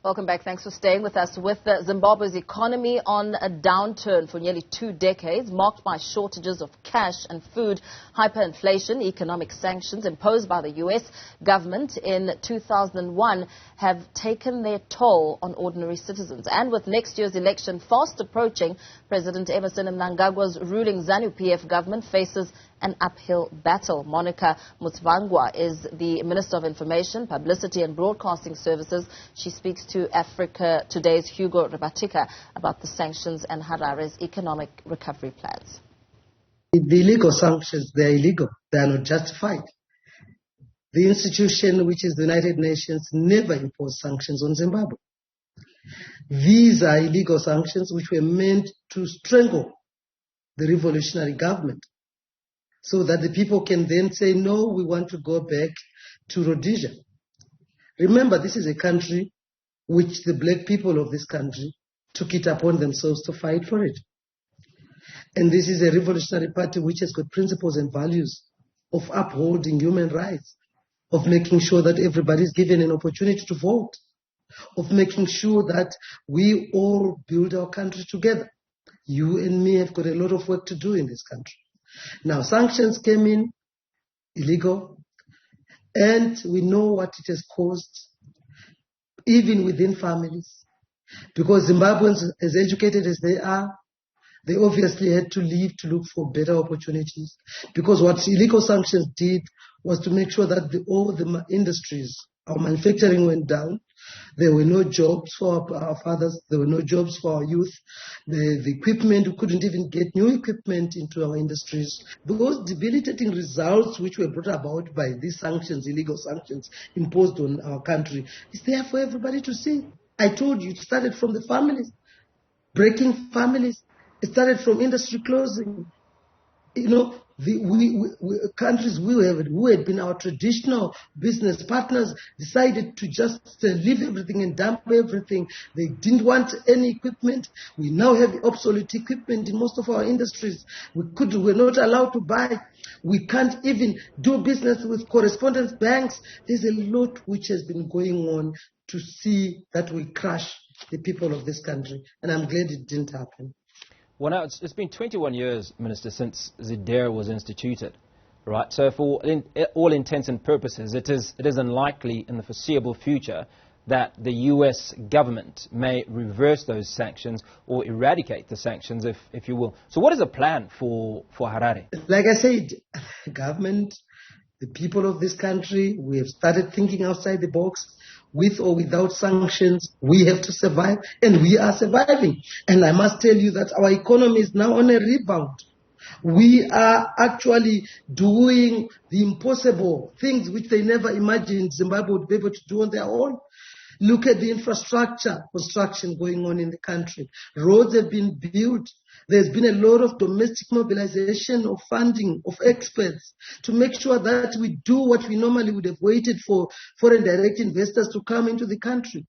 Welcome back. Thanks for staying with us. With Zimbabwe's economy on a downturn for nearly 2 decades, marked by shortages of cash and food, hyperinflation, economic sanctions imposed by the U.S. government in 2001 have taken their toll on ordinary citizens. And with next year's election fast approaching, President Emmerson Mnangagwa's ruling ZANU-PF government faces an uphill battle. Monica Mutsvangwa is the Minister of Information, Publicity and Broadcasting Services. She speaks to Africa Today's Hugo Rabatika about the sanctions and Harare's economic recovery plans. The illegal sanctions, they are illegal. They are not justified. The institution, which is the United Nations, never imposed sanctions on Zimbabwe. These are illegal sanctions which were meant to strangle the revolutionary government, so that the people can then say, no, we want to go back to Rhodesia. Remember, this is a country which the black people of this country took it upon themselves to fight for it. And this is a revolutionary party which has got principles and values of upholding human rights, of making sure that everybody is given an opportunity to vote, of making sure that we all build our country together. You and me have got a lot of work to do in this country. Now, sanctions came in illegal, and we know what it has caused, even within families. Because Zimbabweans, as educated as they are, they obviously had to leave to look for better opportunities. Because what illegal sanctions did was to make sure that all the industries, our manufacturing went down. There were no jobs for our fathers. There were no jobs for our youth. The equipment, we couldn't even get new equipment into our industries. Those debilitating results which were brought about by these sanctions, illegal sanctions imposed on our country, is there for everybody to see. I told you, it started from the families, breaking families. It started from industry closing. You know, countries who had been our traditional business partners decided to just leave everything and dump everything. They didn't want any equipment. We now have obsolete equipment in most of our industries. We're not allowed to buy. We can't even do business with correspondence banks. There's a lot which has been going on to see that we crush the people of this country. And I'm glad it didn't happen. Well, now, it's been 21 years, Minister, since the DSTV was instituted, right? So for all intents and purposes, it is unlikely in the foreseeable future that the U.S. government may reverse those sanctions or eradicate the sanctions, if you will. So what is the plan for Harare? Like I said, government, the people of this country, we have started thinking outside the box. With or without sanctions, we have to survive, and we are surviving. And I must tell you that our economy is now on a rebound. We are actually doing the impossible things which they never imagined Zimbabwe would be able to do on their own. Look at the infrastructure construction going on in the country. Roads have been built. There's been a lot of domestic mobilization of funding, of experts, to make sure that we do what we normally would have waited for foreign direct investors to come into the country.